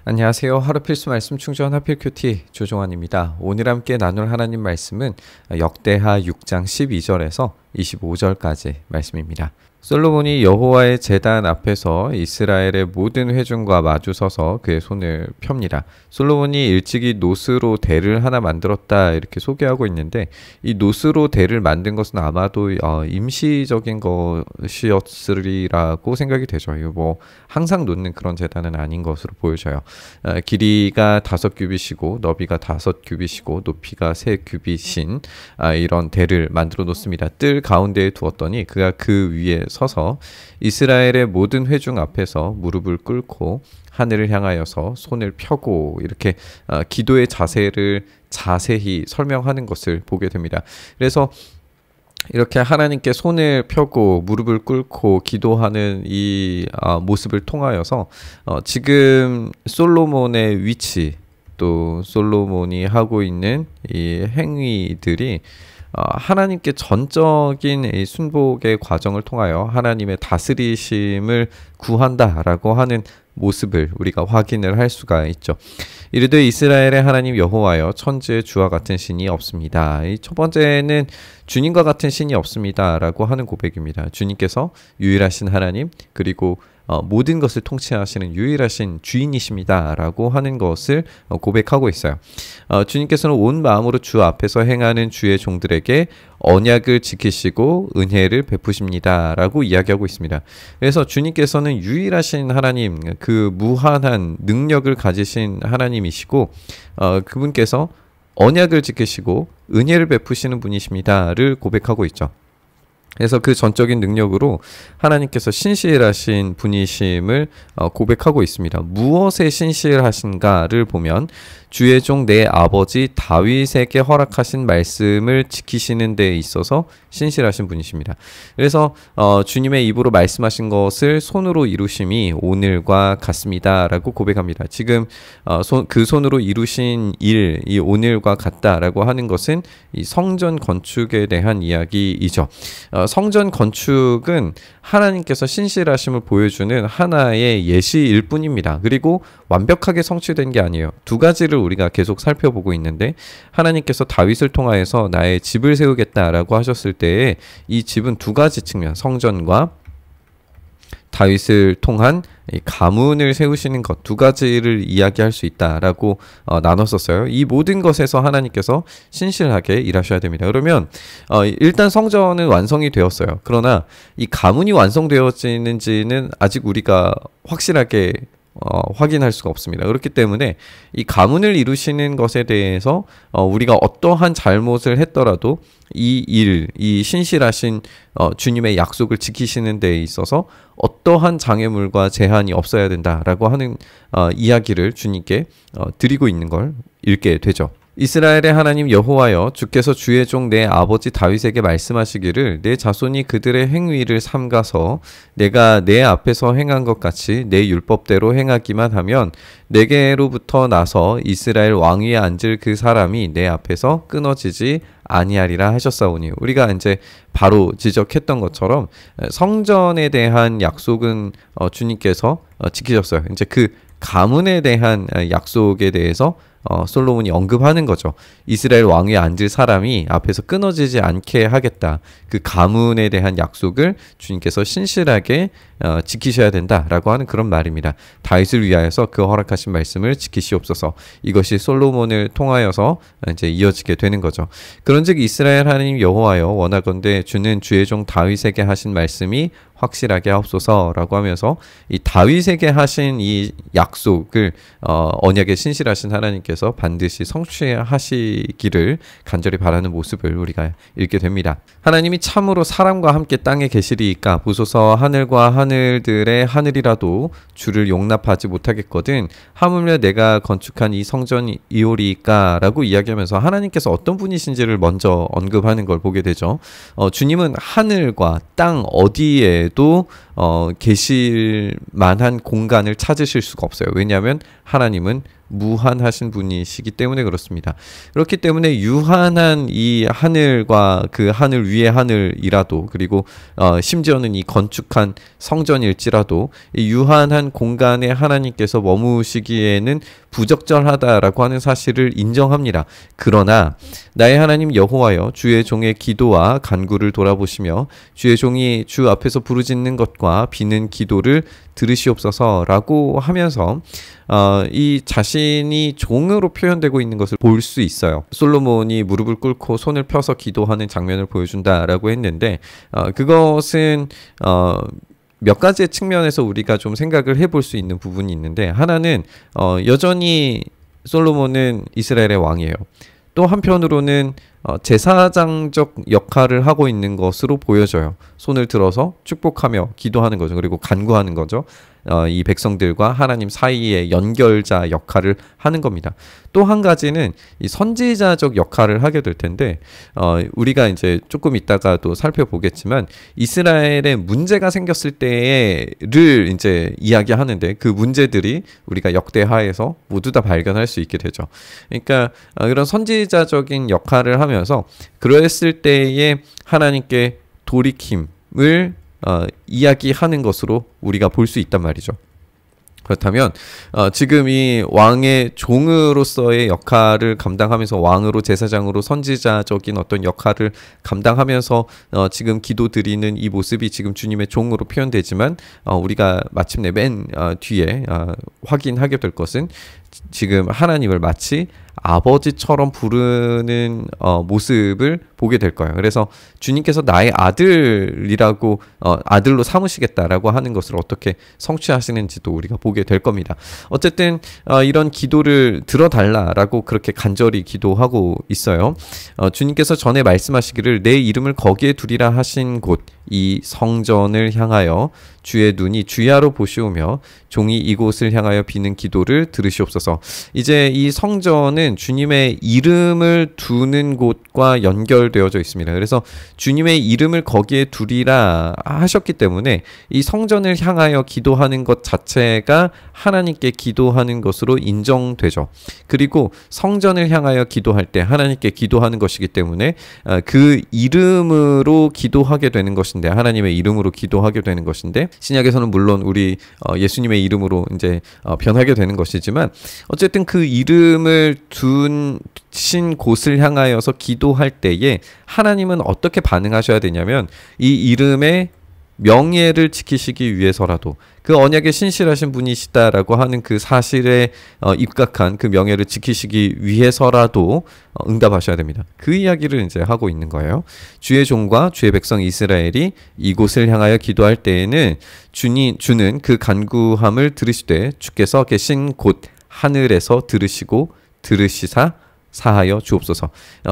안녕하세요. 하루 필수 말씀 충전 하필 큐티 조종환입니다. 오늘 함께 나눌 하나님 말씀은 역대하 6장 12절에서 25절까지 말씀입니다. 솔로몬이 여호와의 제단 앞에서 이스라엘의 모든 회중과 마주서서 그의 손을 펴니다. 솔로몬이 일찍이 노스로 대를 하나 만들었다 이렇게 소개하고 있는데, 이 노스로 대를 만든 것은 아마도 임시적인 것이었으리라고 생각이 되죠. 이거 뭐 항상 놓는 그런 제단은 아닌 것으로 보여져요. 길이가 5규빗이고 너비가 5규빗이고 높이가 3규빗인 이런 대를 만들어 놓습니다. 뜰 가운데에 두었더니 그가 그 위에 서서 이스라엘의 모든 회중 앞에서 무릎을 꿇고 하늘을 향하여서 손을 펴고 이렇게 기도의 자세를 자세히 설명하는 것을 보게 됩니다. 그래서 이렇게 하나님께 손을 펴고 무릎을 꿇고 기도하는 이 모습을 통하여서 지금 솔로몬의 위치, 또 솔로몬이 하고 있는 이 행위들이 하나님께 전적인 이 순복의 과정을 통하여 하나님의 다스리심을 구한다라고 하는 모습을 우리가 확인을 할 수가 있죠. 이르되 이스라엘의 하나님 여호와여, 천지의 주와 같은 신이 없습니다. 이 첫 번째는 주님과 같은 신이 없습니다 라고 하는 고백입니다. 주님께서 유일하신 하나님, 그리고 모든 것을 통치하시는 유일하신 주인이십니다 라고 하는 것을 고백하고 있어요. 주님께서는 온 마음으로 주 앞에서 행하는 주의 종들에게 언약을 지키시고 은혜를 베푸십니다 라고 이야기하고 있습니다. 그래서 주님께서는 유일하신 하나님, 그 무한한 능력을 가지신 하나님이시고 그분께서 언약을 지키시고 은혜를 베푸시는 분이십니다를 고백하고 있죠. 그래서 그 전적인 능력으로 하나님께서 신실하신 분이심을 고백하고 있습니다. 무엇에 신실하신가를 보면 주의 종 내 아버지 다윗에게 허락하신 말씀을 지키시는 데 있어서 신실하신 분이십니다. 그래서 주님의 입으로 말씀하신 것을 손으로 이루심이 오늘과 같습니다 라고 고백합니다. 지금 그 손으로 이루신 일, 이 오늘과 같다라고 하는 것은 이 성전 건축에 대한 이야기이죠. 성전 건축은 하나님께서 신실하심을 보여주는 하나의 예시일 뿐입니다. 그리고 완벽하게 성취된 게 아니에요. 두 가지를 우리가 계속 살펴보고 있는데, 하나님께서 다윗을 통하여서 나의 집을 세우겠다라고 하셨을 때에 이 집은 두 가지 측면, 성전과 다윗을 통한 이 가문을 세우시는 것, 두 가지를 이야기할 수 있다라고 나눴었어요. 이 모든 것에서 하나님께서 신실하게 일하셔야 됩니다. 그러면 일단 성전은 완성이 되었어요. 그러나 이 가문이 완성되어지는지는 아직 우리가 확실하게 확인할 수가 없습니다. 그렇기 때문에 이 가문을 이루시는 것에 대해서 우리가 어떠한 잘못을 했더라도 이 신실하신 주님의 약속을 지키시는 데 있어서 어떠한 장애물과 제한이 없어야 된다라고 하는 이야기를 주님께 드리고 있는 걸 읽게 되죠. 이스라엘의 하나님 여호와여, 주께서 주의 종 내 아버지 다윗에게 말씀하시기를 내 자손이 그들의 행위를 삼가서 내가 내 앞에서 행한 것 같이 내 율법대로 행하기만 하면 내게로부터 나서 이스라엘 왕위에 앉을 그 사람이 내 앞에서 끊어지지 아니하리라 하셨사오니, 우리가 이제 바로 지적했던 것처럼 성전에 대한 약속은 주님께서 지키셨어요. 이제 그 가문에 대한 약속에 대해서 솔로몬이 언급하는 거죠. 이스라엘 왕위에 앉을 사람이 앞에서 끊어지지 않게 하겠다. 그 가문에 대한 약속을 주님께서 신실하게 지키셔야 된다라고 하는 그런 말입니다. 다윗을 위하여서 그 허락하신 말씀을 지키시옵소서. 이것이 솔로몬을 통하여서 이제 이어지게 되는 거죠. 그런즉 이스라엘 하나님 여호와여, 원하건대 주는 주의 종 다윗에게 하신 말씀이 확실하게 하옵소서라고 하면서 이 다윗에게 하신 이 약속을 언약에 신실하신 하나님께서 반드시 성취하시기를 간절히 바라는 모습을 우리가 읽게 됩니다. 하나님이 참으로 사람과 함께 땅에 계시리이까 보소서. 하늘과 하늘들의 하늘이라도 주를 용납하지 못하겠거든 하물며 내가 건축한 이 성전이오리이까 라고 이야기하면서 하나님께서 어떤 분이신지를 먼저 언급하는 걸 보게 되죠. 주님은 하늘과 땅 어디에도 계실 만한 공간을 찾으실 수가 없어요. 왜냐하면 하나님은 무한하신 분이시기 때문에 그렇습니다. 그렇기 때문에 유한한 이 하늘과 그 하늘 위의 하늘이라도, 그리고 심지어는 이 건축한 성전일지라도 이 유한한 공간에 하나님께서 머무시기에는 부적절하다라고 하는 사실을 인정합니다. 그러나 나의 하나님 여호와여, 주의 종의 기도와 간구를 돌아보시며 주의 종이 주 앞에서 부르짖는 것과 비는 기도를 들으시옵소서라고 하면서 이 자신이 종으로 표현되고 있는 것을 볼 수 있어요. 솔로몬이 무릎을 꿇고 손을 펴서 기도하는 장면을 보여준다라고 했는데 그것은 몇 가지의 측면에서 우리가 좀 생각을 해볼 수 있는 부분이 있는데, 하나는 여전히 솔로몬은 이스라엘의 왕이에요. 또 한편으로는 제사장적 역할을 하고 있는 것으로 보여져요. 손을 들어서 축복하며 기도하는 거죠. 그리고 간구하는 거죠. 이 백성들과 하나님 사이의 연결자 역할을 하는 겁니다. 또 한 가지는 이 선지자적 역할을 하게 될 텐데, 우리가 이제 조금 이따가도 살펴보겠지만 이스라엘에 문제가 생겼을 때를 이제 이야기하는데, 그 문제들이 우리가 역대하에서 모두 다 발견할 수 있게 되죠. 그러니까 이런 선지자적인 역할을 하면서 그랬을 때에 하나님께 돌이킴을 이야기하는 것으로 우리가 볼 수 있단 말이죠. 그렇다면 지금 이 왕의 종으로서의 역할을 감당하면서, 왕으로 제사장으로 선지자적인 어떤 역할을 감당하면서 지금 기도드리는 이 모습이 지금 주님의 종으로 표현되지만, 우리가 마침내 맨 뒤에 확인하게 될 것은 지금 하나님을 마치 아버지처럼 부르는 모습을 보게 될 거예요. 그래서 주님께서 나의 아들이라고 아들로 삼으시겠다라고 하는 것을 어떻게 성취하시는지도 우리가 보게 될 겁니다. 어쨌든 이런 기도를 들어달라라고 그렇게 간절히 기도하고 있어요. 주님께서 전에 말씀하시기를 내 이름을 거기에 두리라 하신 곳, 이 성전을 향하여 주의 눈이 주야로 보시오며 종이 이곳을 향하여 비는 기도를 들으시옵소서. 이제 이 성전은 주님의 이름을 두는 곳과 연결되어져 있습니다. 그래서 주님의 이름을 거기에 두리라 하셨기 때문에 이 성전을 향하여 기도하는 것 자체가 하나님께 기도하는 것으로 인정되죠. 그리고 성전을 향하여 기도할 때 하나님께 기도하는 것이기 때문에 그 이름으로 기도하게 되는 것인데, 하나님의 이름으로 기도하게 되는 것인데, 신약에서는 물론 우리 예수님의 이름으로 이제 변하게 되는 것이지만, 어쨌든 그 이름을 두신 곳을 향하여서 기도할 때에 하나님은 어떻게 반응하셔야 되냐면, 이 이름의 명예를 지키시기 위해서라도, 그 언약에 신실하신 분이시다라고 하는 그 사실에 입각한 그 명예를 지키시기 위해서라도 응답하셔야 됩니다. 그 이야기를 이제 하고 있는 거예요. 주의 종과 주의 백성 이스라엘이 이곳을 향하여 기도할 때에는 주는 그 간구함을 들으시되 주께서 계신 곳 하늘에서 들으시고 들으시사 사하여 주옵소서.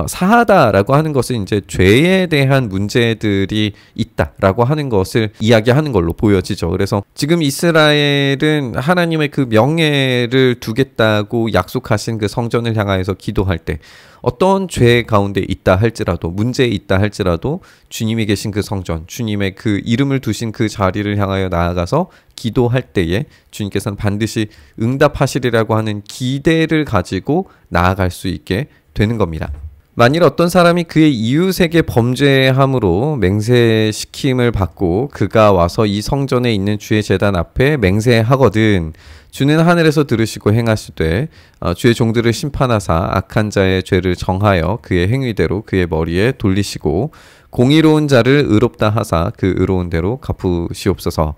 사하다라고 하는 것은 이제 죄에 대한 문제들이 있다라고 하는 것을 이야기하는 걸로 보여지죠. 그래서 지금 이스라엘은 하나님의 그 명예를 두겠다고 약속하신 그 성전을 향하여서 기도할 때 어떤 죄 가운데 있다 할지라도, 문제에 있다 할지라도 주님이 계신 그 성전, 주님의 그 이름을 두신 그 자리를 향하여 나아가서 기도할 때에 주님께서는 반드시 응답하시리라고 하는 기대를 가지고 나아갈 수 있게 되는 겁니다. 만일 어떤 사람이 그의 이웃에게 범죄함으로 맹세시킴을 받고 그가 와서 이 성전에 있는 주의 제단 앞에 맹세하거든 주는 하늘에서 들으시고 행하시되 주의 종들을 심판하사 악한 자의 죄를 정하여 그의 행위대로 그의 머리에 돌리시고 공의로운 자를 의롭다 하사 그 의로운 대로 갚으시옵소서.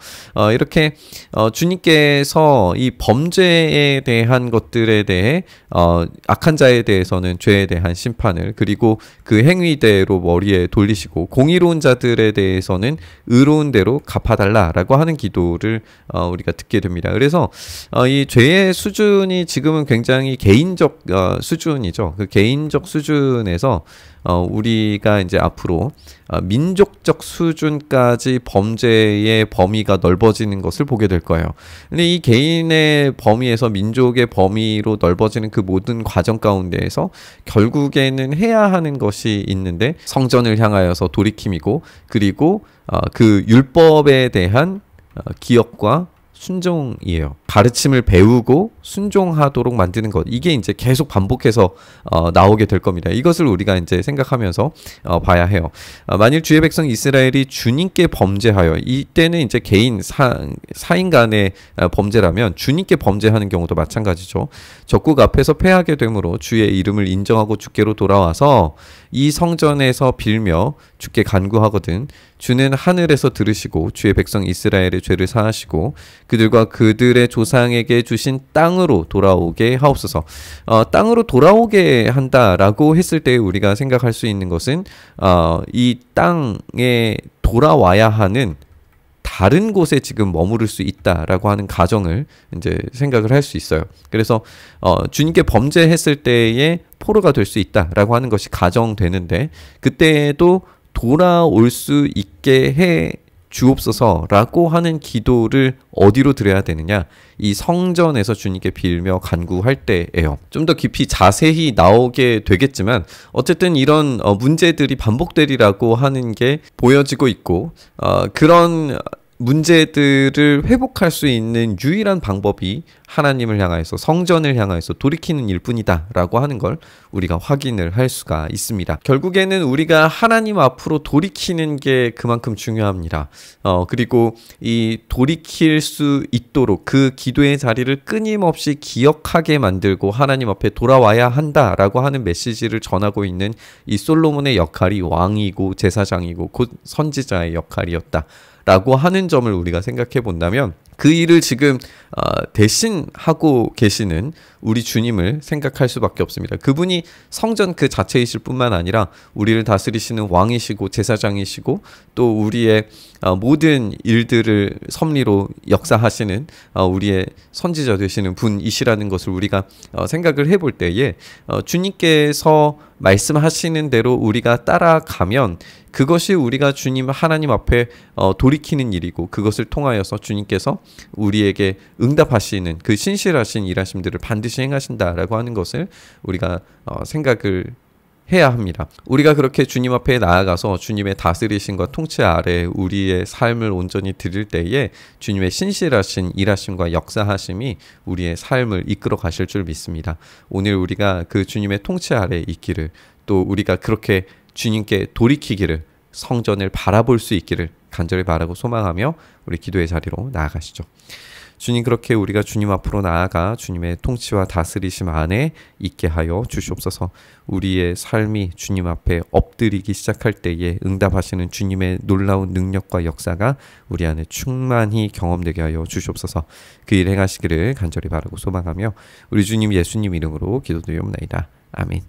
이렇게 주님께서 이 범죄에 대한 것들에 대해 악한 자에 대해서는 죄에 대한 심판을, 그리고 그 행위대로 머리에 돌리시고 공의로운 자들에 대해서는 의로운 대로 갚아달라라고 하는 기도를 우리가 듣게 됩니다. 그래서 이 죄의 수준이 지금은 굉장히 개인적 수준이죠. 그 개인적 수준에서 우리가 이제 앞으로 민족적 수준까지 범죄의 범위가 넓어지는 것을 보게 될 거예요. 근데 이 개인의 범위에서 민족의 범위로 넓어지는 그 모든 과정 가운데에서 결국에는 해야 하는 것이 있는데, 성전을 향하여서 돌이킴이고, 그리고 그 율법에 대한 기억과 순종이에요. 가르침을 배우고 순종하도록 만드는 것, 이게 이제 계속 반복해서 나오게 될 겁니다. 이것을 우리가 이제 생각하면서 봐야 해요. 만일 주의 백성 이스라엘이 주님께 범죄하여, 이때는 이제 개인 사인 간의 범죄라면 주님께 범죄하는 경우도 마찬가지죠. 적국 앞에서 패하게 되므로 주의 이름을 인정하고 주께로 돌아와서 이 성전에서 빌며 주께 간구하거든 주는 하늘에서 들으시고 주의 백성 이스라엘의 죄를 사하시고 그들과 그들의 조상에게 주신 땅으로 돌아오게 하옵소서. 땅으로 돌아오게 한다라고 했을 때 우리가 생각할 수 있는 것은 이 땅에 돌아와야 하는 다른 곳에 지금 머무를 수 있다라고 하는 가정을 이제 생각을 할 수 있어요. 그래서 주님께 범죄했을 때에 포로가 될 수 있다라고 하는 것이 가정되는데, 그때에도 돌아올 수 있게 해 주옵소서라고 하는 기도를 어디로 드려야 되느냐? 이 성전에서 주님께 빌며 간구할 때예요. 좀 더 깊이 자세히 나오게 되겠지만 어쨌든 이런 문제들이 반복되리라고 하는 게 보여지고 있고, 그런 문제들을 회복할 수 있는 유일한 방법이 하나님을 향하여서, 성전을 향하여서 돌이키는 일뿐이다 라고 하는 걸 우리가 확인을 할 수가 있습니다. 결국에는 우리가 하나님 앞으로 돌이키는 게 그만큼 중요합니다. 그리고 이 돌이킬 수 있도록 그 기도의 자리를 끊임없이 기억하게 만들고 하나님 앞에 돌아와야 한다라고 하는 메시지를 전하고 있는 이 솔로몬의 역할이 왕이고 제사장이고 곧 선지자의 역할이었다 라고 하는 점을 우리가 생각해 본다면, 그 일을 지금 대신하고 계시는 우리 주님을 생각할 수밖에 없습니다. 그분이 성전 그 자체이실 뿐만 아니라 우리를 다스리시는 왕이시고 제사장이시고 또 우리의 모든 일들을 섭리로 역사하시는 우리의 선지자 되시는 분이시라는 것을 우리가 생각을 해볼 때에 주님께서 말씀하시는 대로 우리가 따라가면 그것이 우리가 주님 하나님 앞에 돌이키는 일이고, 그것을 통하여서 주님께서 우리에게 응답하시는 그 신실하신 일하심들을 반드시 행하신다라고 하는 것을 우리가 생각을 해야 합니다. 우리가 그렇게 주님 앞에 나아가서 주님의 다스리심과 통치 아래 우리의 삶을 온전히 드릴 때에 주님의 신실하신 일하심과 역사하심이 우리의 삶을 이끌어 가실 줄 믿습니다. 오늘 우리가 그 주님의 통치 아래 있기를, 또 우리가 그렇게 주님께 돌이키기를, 성전을 바라볼 수 있기를 간절히 바라고 소망하며 우리 기도의 자리로 나아가시죠. 주님, 그렇게 우리가 주님 앞으로 나아가 주님의 통치와 다스리심 안에 있게 하여 주시옵소서. 우리의 삶이 주님 앞에 엎드리기 시작할 때에 응답하시는 주님의 놀라운 능력과 역사가 우리 안에 충만히 경험되게 하여 주시옵소서. 그 일 행하시기를 간절히 바라고 소망하며 우리 주님 예수님 이름으로 기도드리옵나이다. 아멘.